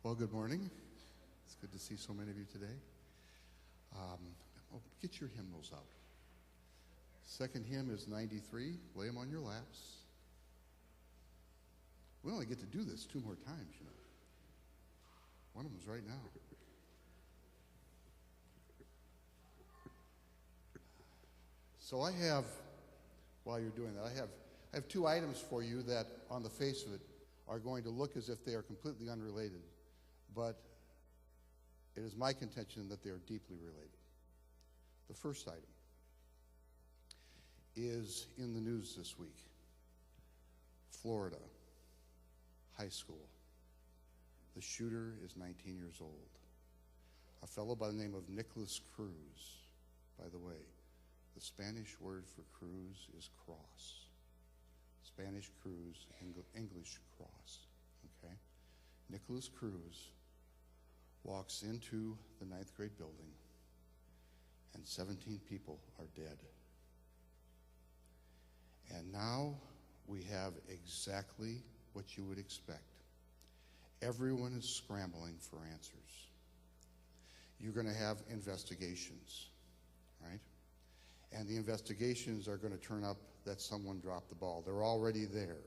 Well, good morning. It's good to see so many of you today. Get your hymnals out. Second hymn is 93. Lay them on your laps. We only get to do this 2 more times, you know. One of them's right now. So I have, while you're doing that, I have 2 items for you that, on the face of it, are going to look as if they are completely unrelated, but it is my contention that they are deeply related. The first item is in the news this week. Florida, high school. The shooter is 19 years old. A fellow by the name of Nicholas Cruz. By the way, the Spanish word for cruz is cross. Spanish cruz, English cross, okay? Nicholas Cruz walks into the 9th grade building and 17 people are dead. And now we have exactly what you would expect. Everyone is scrambling for answers. You're going to have investigations, right? And the investigations are going to turn up that someone dropped the ball. They're already there.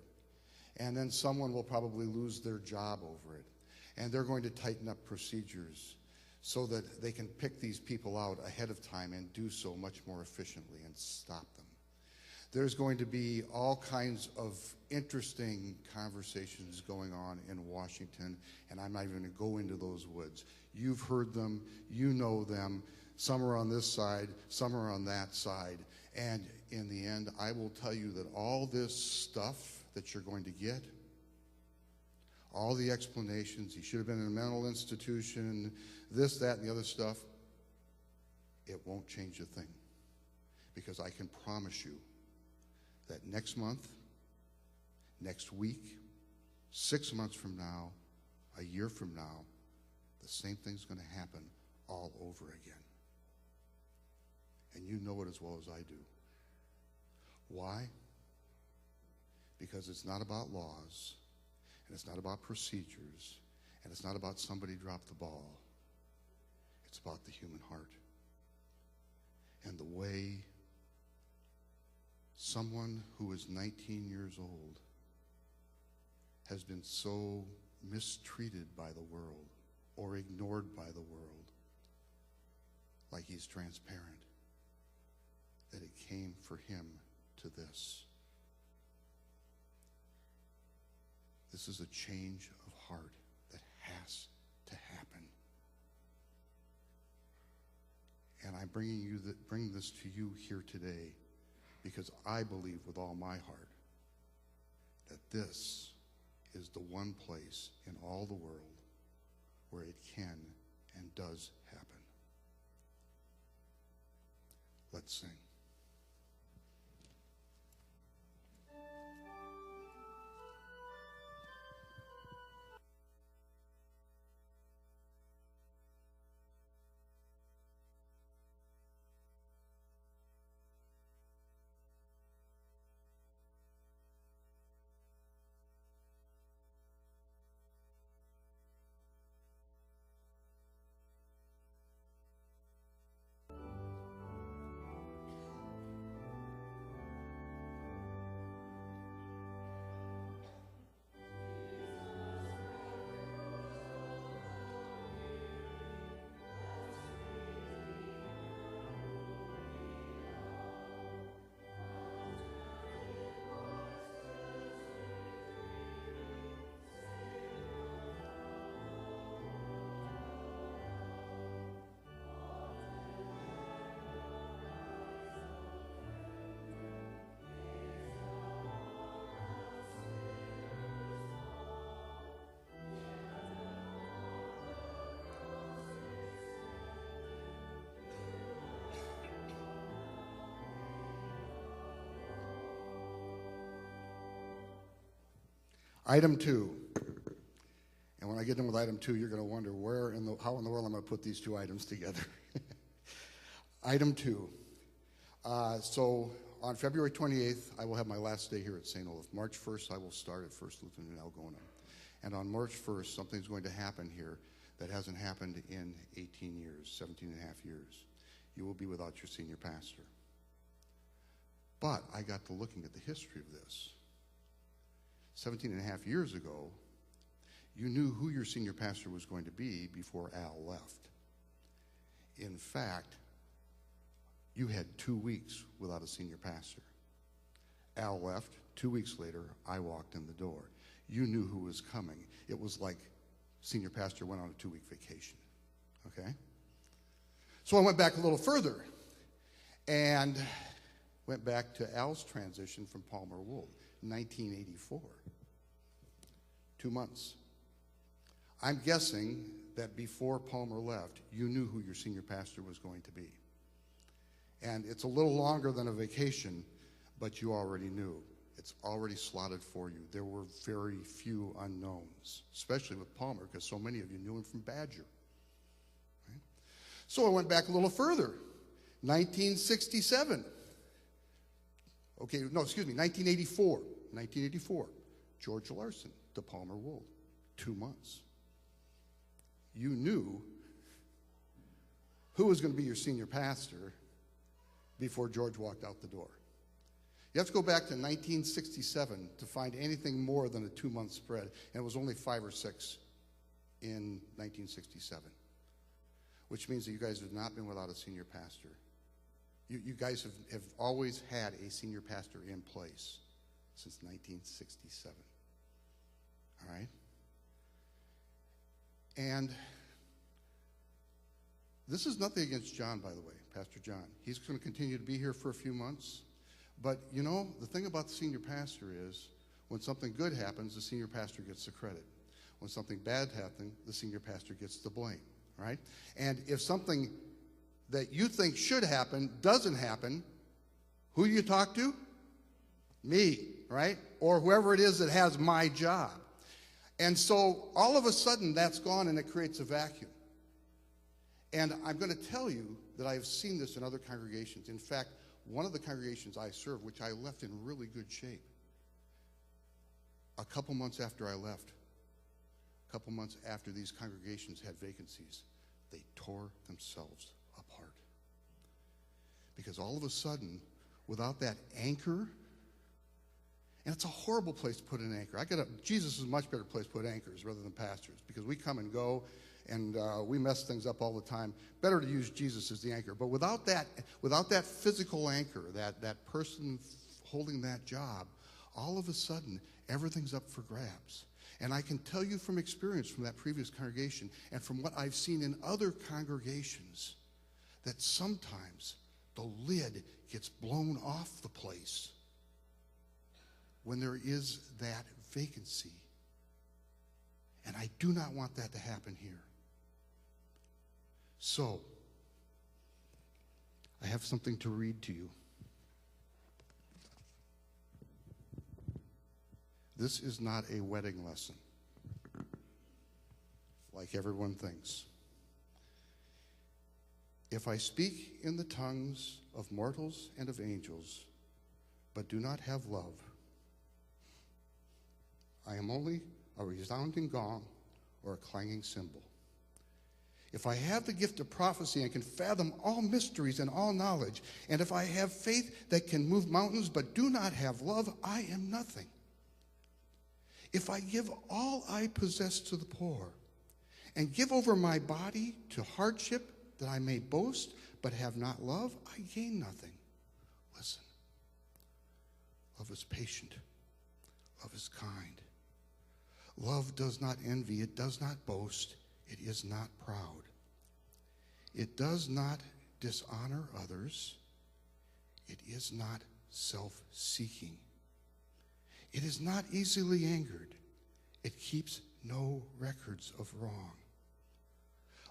And then someone will probably lose their job over it. And they're going to tighten up procedures so that they can pick these people out ahead of time and do so much more efficiently and stop them. There's going to be all kinds of interesting conversations going on in Washington, and I'm not even going to go into those woods. You've heard them, you know them. Some are on this side, some are on that side. And in the end, I will tell you that all this stuff that you're going to get, all the explanations, he should have been in a mental institution, this, that, and the other stuff, it won't change a thing. Because I can promise you that next month, next week, 6 months from now, a year from now, the same thing's going to happen all over again. And you know it as well as I do. Why? Because it's not about laws, and it's not about procedures, and it's not about somebody dropped the ball. It's about the human heart. And the way someone who is 19 years old has been so mistreated by the world or ignored by the world, like he's transparent, that it came for him to this. This is a change of heart that has to happen. And I'm bringing this to you here today because I believe with all my heart that this is the one place in all the world where it can and does happen. Let's sing. Item 2. And when I get done with item 2, you're going to wonder how in the world I'm going to put these 2 items together. Item 2. So on February 28th, I will have my last day here at St Olaf. March 1st, I will start at First Lutheran in Algona. And on March 1st, something's going to happen here that hasn't happened in 18 years, 17 and a half years. You will be without your senior pastor. But I got to looking at the history of this. 17 and a half years ago, you knew who your senior pastor was going to be before Al left. In fact, you had 2 weeks without a senior pastor. Al left. 2 weeks later, I walked in the door. You knew who was coming. It was like senior pastor went on a 2-week vacation. Okay? So I went back a little further and went back to Al's transition from Palmer Wold, 1984. 2 months. I'm guessing that before Palmer left, you knew who your senior pastor was going to be. And it's a little longer than a vacation, but you already knew. It's already slotted for you. There were very few unknowns, especially with Palmer, because so many of you knew him from Badger. Right? So I went back a little further. 1967. Okay, no, excuse me, 1984. 1984. George Larson to Palmer Wold. 2 months. You knew who was going to be your senior pastor before George walked out the door. You have to go back to 1967 to find anything more than a 2-month spread, and it was only 5 or 6 in 1967, which means that you guys have not been without a senior pastor. You guys have always had a senior pastor in place since 1967. All right? And this is nothing against John, by the way, Pastor John. He's going to continue to be here for a few months. But, you know, the thing about the senior pastor is when something good happens, the senior pastor gets the credit. When something bad happens, the senior pastor gets the blame, right? And if something that you think should happen doesn't happen, who do you talk to? Me, right? Or whoever it is that has my job. And so all of a sudden that's gone and it creates a vacuum. And I'm going to tell you that I have seen this in other congregations. In fact, one of the congregations I served, which I left in really good shape, a couple months after I left, a couple months after these congregations had vacancies, they tore themselves apart. Because all of a sudden, without that anchor, and it's a horrible place to put an anchor. Jesus is a much better place to put anchors rather than pastors, because we come and go, and we mess things up all the time. Better to use Jesus as the anchor. But without that physical anchor, that person holding that job, all of a sudden, everything's up for grabs. And I can tell you from experience from that previous congregation and from what I've seen in other congregations, that sometimes the lid gets blown off the place when there is that vacancy. And I do not want that to happen here. So, I have something to read to you. This is not a wedding lesson, like everyone thinks. If I speak in the tongues of mortals and of angels, but do not have love, I am only a resounding gong or a clanging cymbal. If I have the gift of prophecy and can fathom all mysteries and all knowledge, and if I have faith that can move mountains but do not have love, I am nothing. If I give all I possess to the poor and give over my body to hardship that I may boast but have not love, I gain nothing. Listen, love is patient. Love is kind. Love does not envy. It does not boast. It is not proud. It does not dishonor others. It is not self-seeking. It is not easily angered. It keeps no records of wrong.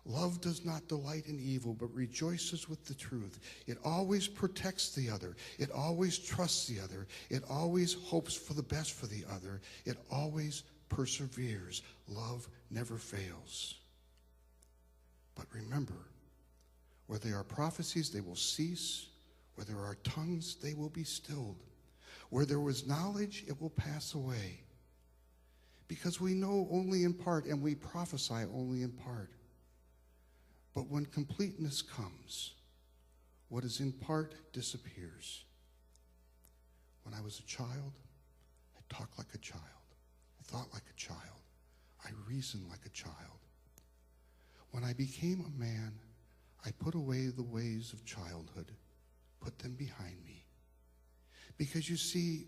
Love does not delight in evil, but rejoices with the truth. It always protects the other. It always trusts the other. It always hopes for the best for the other. It always perseveres. Love never fails. But remember, where there are prophecies, they will cease. Where there are tongues, they will be stilled. Where there was knowledge, it will pass away. Because we know only in part and we prophesy only in part. But when completeness comes, what is in part disappears. When I was a child, I talked like a child, thought like a child, I reasoned like a child. When I became a man, I put away the ways of childhood, put them behind me. Because you see,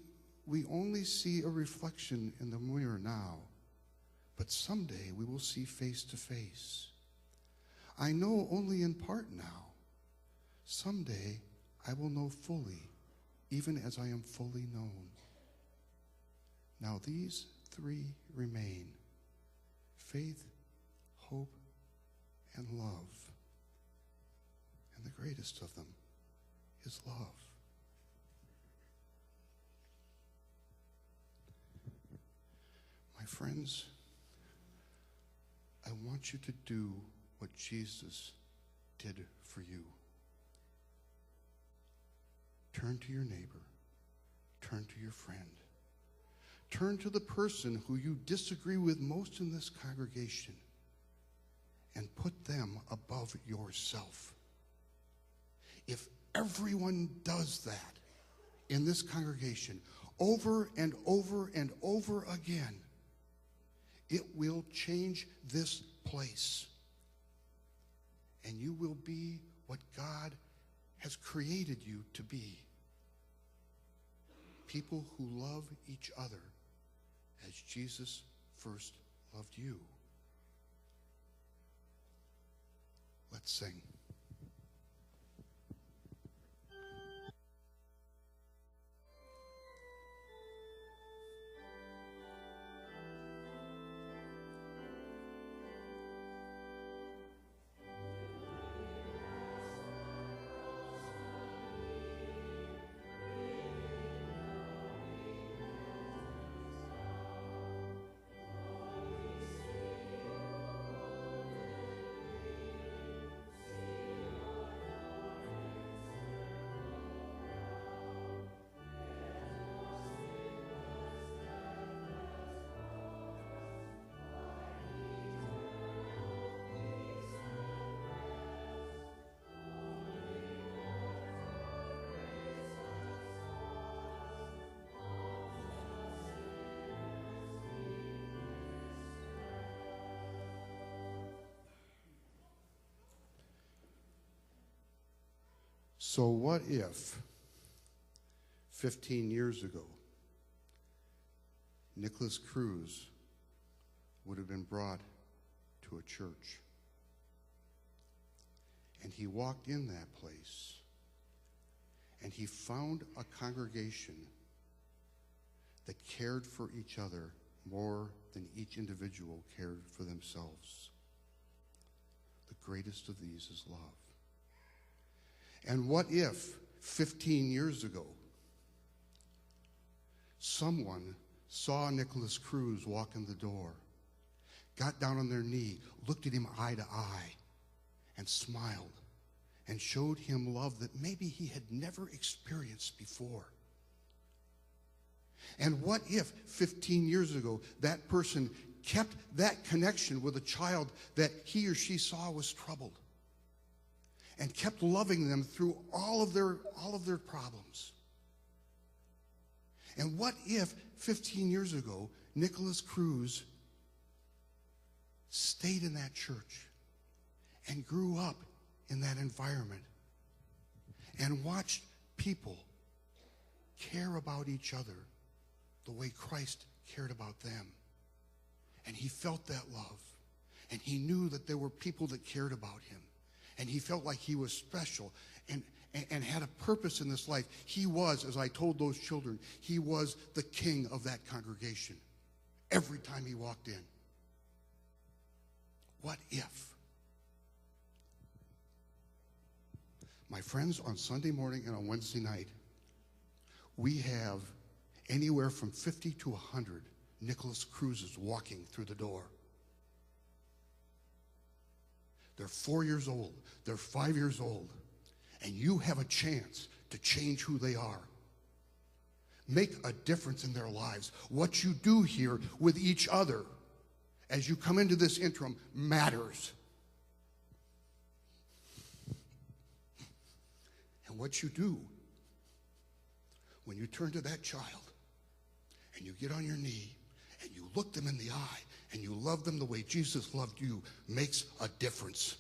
we only see a reflection in the mirror now, but someday we will see face to face. I know only in part now. Someday I will know fully, even as I am fully known. Now these three remain: faith, hope, and love. And the greatest of them is love. My friends, I want you to do what Jesus did for you. Turn to your neighbor. Turn to your friend. Turn to the person who you disagree with most in this congregation and put them above yourself. If everyone does that in this congregation over and over and over again, it will change this place. And you will be what God has created you to be. People who love each other as Jesus first loved you. Let's sing. So what if 15 years ago, Nicholas Cruz would have been brought to a church, and he walked in that place and he found a congregation that cared for each other more than each individual cared for themselves? The greatest of these is love. And what if 15 years ago someone saw Nicholas Cruz walk in the door, got down on their knee, looked at him eye to eye, and smiled, and showed him love that maybe he had never experienced before? And what if 15 years ago that person kept that connection with a child that he or she saw was troubled, and kept loving them through all of their problems? And what if 15 years ago Nicholas Cruz stayed in that church and grew up in that environment and watched people care about each other the way Christ cared about them? And he felt that love, and he knew that there were people that cared about him. And he felt like he was special and had a purpose in this life. He was, as I told those children, he was the king of that congregation every time he walked in. What if? My friends, on Sunday morning and on Wednesday night, we have anywhere from 50 to 100 Nicholas Cruzes walking through the door. They're 4 years old. They're 5 years old. And you have a chance to change who they are. make a difference in their lives. What you do here with each other as you come into this interim matters. And what you do when you turn to that child and you get on your knee and you look them in the eye and you love them the way Jesus loved you makes a difference.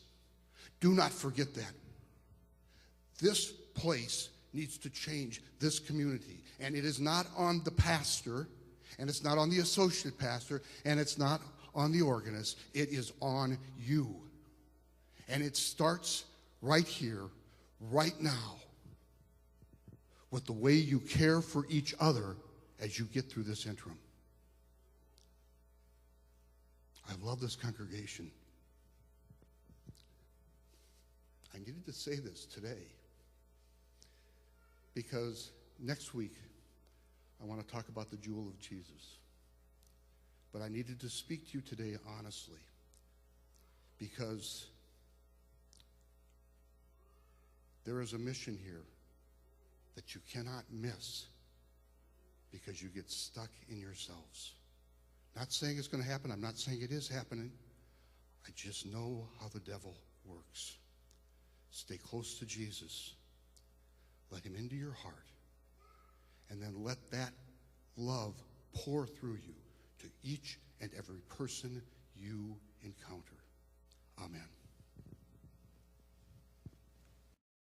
Do not forget that. This place needs to change this community. And it is not on the pastor, and it's not on the associate pastor, and it's not on the organist. It is on you. And it starts right here, right now, with the way you care for each other as you get through this interim. I love this congregation. I needed to say this today because next week I want to talk about the jewel of Jesus. But I needed to speak to you today honestly because there is a mission here that you cannot miss because you get stuck in yourselves. Not saying it's going to happen. I'm not saying it is happening. I just know how the devil works. Stay close to Jesus. Let him into your heart. And then let that love pour through you to each and every person you encounter. Amen.